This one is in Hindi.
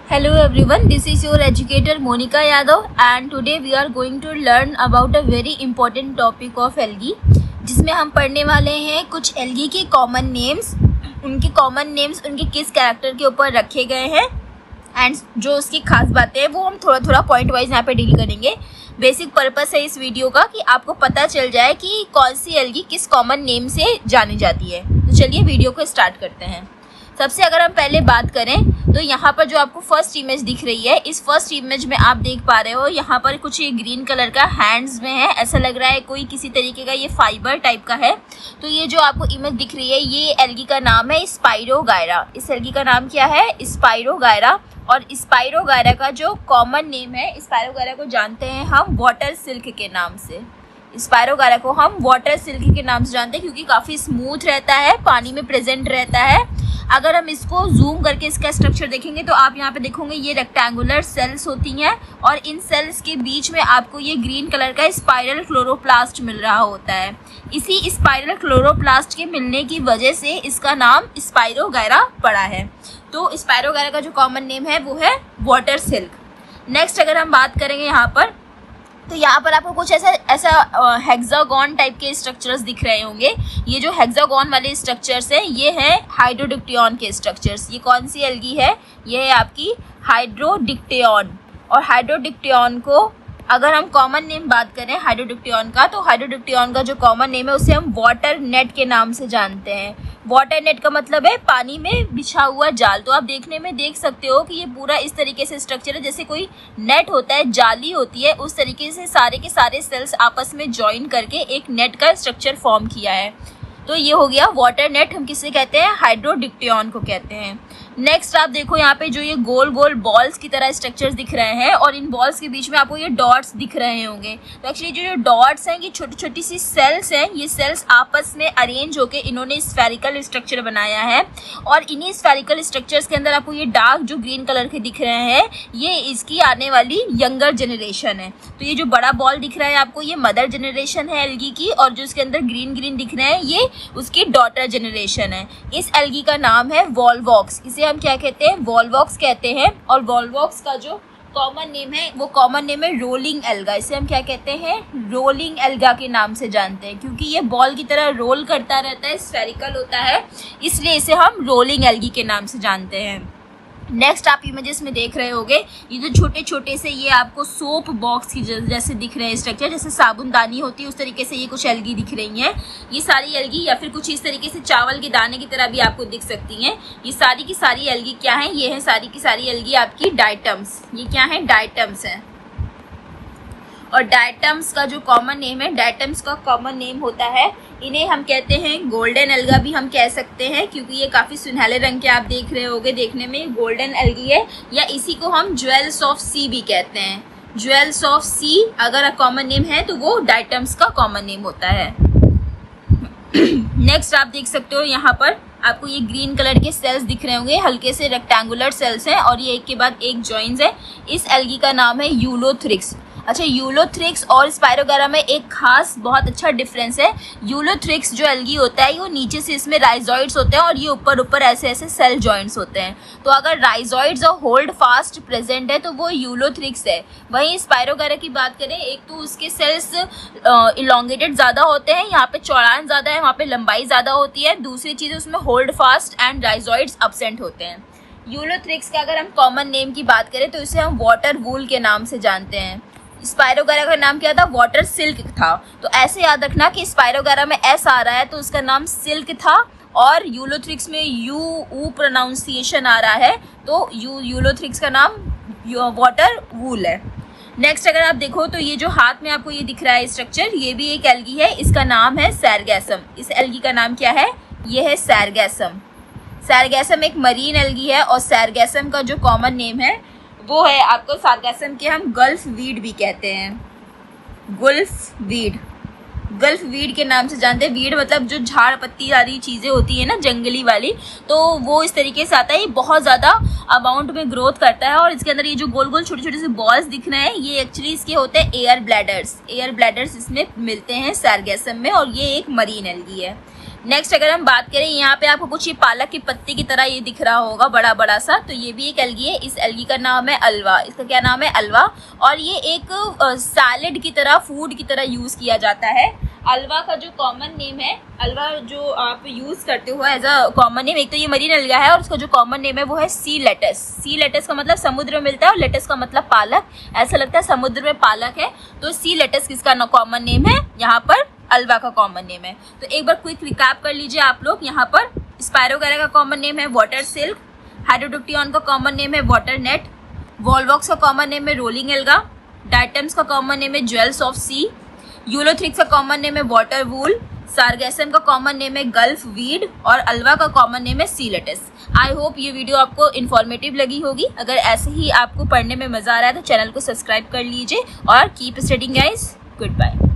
Hello everyone, this is your educator Monica Yadav and today we are going to learn about a very important topic of algae जिसमें हम पढ़ने वाले हैं कुछ algae के कॉमन नेम्स, उनके किस कैरेक्टर के ऊपर रखे गए हैं एंड जो उसकी खास बातें हैं वो हम थोड़ा पॉइंट वाइज यहाँ पे डील करेंगे। बेसिक पर्पस है इस वीडियो का कि आपको पता चल जाए कि कौन सी एल्गी किस कॉमन नेम से जानी जाती है। तो चलिए वीडियो को स्टार्ट करते हैं। सबसे अगर हम पहले बात करें तो यहाँ पर जो आपको फर्स्ट इमेज दिख रही है, इस फर्स्ट इमेज में आप देख पा रहे हो यहाँ पर कुछ ये ग्रीन कलर का हैंड्स में है, ऐसा लग रहा है कोई किसी तरीके का ये फाइबर टाइप का है। तो ये जो आपको इमेज दिख रही है ये एल्गी का नाम है स्पाइरोगायरा। इस एल्गी का नाम क्या है? स्पाइरोगायरा। और स्पाइरोगायरा का जो कॉमन नेम है, स्पाइरोगायरा को जानते हैं हम वाटर सिल्क के नाम से। स्पाइरोगायरा को हम वाटर सिल्क के नाम से जानते हैं क्योंकि काफ़ी स्मूथ रहता है, पानी में प्रेजेंट रहता है। अगर हम इसको जूम करके इसका स्ट्रक्चर देखेंगे तो आप यहाँ पे देखोगे ये रेक्टेंगुलर सेल्स होती हैं और इन सेल्स के बीच में आपको ये ग्रीन कलर का स्पाइरल क्लोरोप्लास्ट मिल रहा होता है। इसी स्पाइरल क्लोरोप्लास्ट के मिलने की वजह से इसका नाम स्पाइरोगायरा पड़ा है। तो स्पाइरोगायरा का जो कॉमन नेम है वो है वाटर सिल्क। नेक्स्ट अगर हम बात करेंगे यहाँ पर तो यहाँ पर आपको कुछ ऐसा हेक्सागोन टाइप के स्ट्रक्चर्स दिख रहे होंगे। ये जो हेक्सागोन वाले स्ट्रक्चर्स हैं ये है हाइड्रोडिक्टियन के स्ट्रक्चर्स। ये कौन सी एल्गी है? ये है आपकी हाइड्रोडिक्टियन। और हाइड्रोडिक्टियन को अगर हम कॉमन नेम बात करें हाइड्रोडिक्टियन का, तो हाइड्रोडिक्टियन का जो कॉमन नेम है उसे हम वाटर नेट के नाम से जानते हैं। वाटर नेट का मतलब है पानी में बिछा हुआ जाल। तो आप देखने में देख सकते हो कि ये पूरा इस तरीके से स्ट्रक्चर है, जैसे कोई नेट होता है, जाली होती है, उस तरीके से सारे के सारे सेल्स आपस में ज्वाइन करके एक नेट का स्ट्रक्चर फॉर्म किया है। तो ये हो गया वाटर नेट। हम किसे कहते हैं? हाइड्रोडिक्टियन को कहते हैं। नेक्स्ट आप देखो यहाँ पे जो ये गोल गोल बॉल्स की तरह स्ट्रक्चर्स दिख रहे हैं और इन बॉल्स के बीच में आपको ये डॉट्स दिख रहे होंगे। तो एक्चुअली जो डॉट्स हैं ये छोटी छोटी सी सेल्स हैं। ये सेल्स आपस में अरेंज होकर इन्होंने स्फेरिकल स्ट्रक्चर बनाया है और इन्हीं स्फेरिकल स्ट्रक्चर्स के अंदर आपको ये डार्क जो ग्रीन कलर के दिख रहे हैं ये इसकी आने वाली यंगर जनरेशन है। तो ये जो बड़ा बॉल दिख रहा है आपको ये मदर जनरेशन है एल्गी की, और जो इसके अंदर ग्रीन ग्रीन दिख रहे हैं ये उसकी डॉटर जनरेशन है। इस एल्गी का नाम है वॉल्वॉक्स। इसे हम क्या कहते हैं? वॉल्वॉक्स कहते हैं। और वॉल्वॉक्स का जो कॉमन नेम है वो कॉमन नेम है रोलिंग एल्गा। इसे हम क्या कहते हैं? रोलिंग एल्गा के नाम से जानते हैं क्योंकि ये बॉल की तरह रोल करता रहता है, स्फेरिकल होता है, इसलिए इसे हम रोलिंग एल्गी के नाम से जानते हैं। नेक्स्ट आप इमेजेस में देख रहे होंगे ये जो छोटे छोटे से ये आपको सोप बॉक्स की जैसे दिख रहे हैं स्ट्रक्चर, जैसे साबुनदानी होती है उस तरीके से ये कुछ एल्गी दिख रही हैं। ये सारी एल्गी या फिर कुछ इस तरीके से चावल के दाने की तरह भी आपको दिख सकती हैं। ये सारी की सारी एल्गी क्या है? ये है सारी की सारी एल्गी आपकी डायटम्स। ये क्या है? डायटम्स है। और डायटम्स का जो कॉमन नेम है, डायटम्स का कॉमन नेम होता है, इन्हें हम कहते हैं गोल्डन एल्गा भी हम कह सकते हैं क्योंकि ये काफ़ी सुनहले रंग के आप देख रहे होंगे, देखने में गोल्डन एल्गी है। या इसी को हम ज्वेल्स ऑफ सी भी कहते हैं। ज्वेल्स ऑफ सी अगर कॉमन नेम है तो वो डायटम्स का कॉमन नेम होता है। नेक्स्ट आप देख सकते हो यहाँ पर आपको ये ग्रीन कलर के सेल्स दिख रहे होंगे, हल्के से रेक्टेंगुलर सेल्स हैं और ये एक के बाद एक जॉइंट्स है। इस एल्गी का नाम है यूलोथ्रिक्स। अच्छा, यूलोथ्रिक्स और स्पाइरोगायरा में एक खास बहुत अच्छा डिफरेंस है। यूलोथ्रिक्स जो एल्गी होता है वो नीचे से इसमें राइजॉइड्स होते हैं और ये ऊपर ऊपर ऐसे ऐसे सेल जॉइंट्स होते हैं। तो अगर राइजॉइड्स और होल्ड फास्ट प्रेजेंट है तो वो यूलोथ्रिक्स है। वहीं स्पाइरोगायरा की बात करें, एक तो उसके सेल्स इलोंगेटेड ज़्यादा होते हैं, यहाँ पे चौड़ान ज़्यादा है, वहाँ पे लंबाई ज़्यादा होती है। दूसरी चीज़ उसमें hold fast and rhizoids absent होते हैं। यूलोथ्रिक्स का अगर हम कॉमन नेम की बात करें तो इसे हम वाटर वूल के नाम से जानते हैं। स्पाइरोगायरा का नाम क्या था? वाटर सिल्क था। तो ऐसे याद रखना कि स्पाइरोगायरा में एस आ रहा है तो उसका नाम सिल्क था और यूलोथ्रिक्स में यू प्रोनाउंसिएशन आ रहा है तो यूलोथ्रिक्स का नाम वाटर वूल है। नेक्स्ट अगर आप देखो तो ये जो हाथ में आपको ये दिख रहा है स्ट्रक्चर, ये भी एक एल्गी है, इसका नाम है सैरगैसम। इस एल्गी का नाम क्या है? ये है सैरगैसम। सैरगैसम एक मरीन एल्गी है और सैरगैसम का जो कॉमन नेम है वो है आपको सार्गैसम के हम गल्फ वीड भी कहते हैं। गुल्फ वीड, गल्फ वीड के नाम से जानते हैं। वीड मतलब जो झाड़ पत्ती वाली चीज़ें होती है ना, जंगली वाली, तो वो इस तरीके से आता है। ये बहुत ज़्यादा अमाउंट में ग्रोथ करता है और इसके अंदर ये जो गोल गोल छोटे छोटे से बॉल्स दिख रहे हैं ये एक्चुअली इसके होते हैं एयर ब्लैडर्स। एयर ब्लैडर्स इसमें मिलते हैं सार्गैसम में और ये एक मरीन एल्गी है। नेक्स्ट अगर हम बात करें, यहाँ पे आपको कुछ ये पालक की पत्ती की तरह ये दिख रहा होगा बड़ा बड़ा सा, तो ये भी एक एल्गी है। इस एल्गी का नाम है अल्वा। इसका क्या नाम है? अल्वा। और ये एक सैलेड की तरह, फूड की तरह यूज किया जाता है। अल्वा का जो कॉमन नेम है, अल्वा जो आप यूज करते हो एज अ कॉमन नेम, एक तो ये मरीन एल्गा है और उसका जो कॉमन नेम है वो है सी लेटस। सी लेटस का मतलब समुद्र में मिलता है और लेटस का मतलब पालक। ऐसा लगता है समुद्र में पालक है, तो सी लेटस किसका कॉमन नेम है? यहाँ पर अल्वा का कॉमन नेम है। तो एक बार क्विक रिकैप कर लीजिए आप लोग। यहाँ पर स्पायरोगैरा का कॉमन नेम है वाटर सिल्क, हाइड्रोडुक्टियन का कॉमन नेम है वाटर नेट, वॉलवॉक्स का कॉमन नेम है रोलिंग एल्गा, डायटम्स का कॉमन नेम है ज्वेल्स ऑफ सी, यूलोथ्रिक्स का कॉमन नेम है वाटर वूल, सार्गेसम का कॉमन नेम है गल्फ वीड और अल्वा का कॉमन नेम है सी लेटस। आई होप ये वीडियो आपको इन्फॉर्मेटिव लगी होगी। अगर ऐसे ही आपको पढ़ने में मजा आ रहा है तो चैनल को सब्सक्राइब कर लीजिए और keep studying guys. Good bye.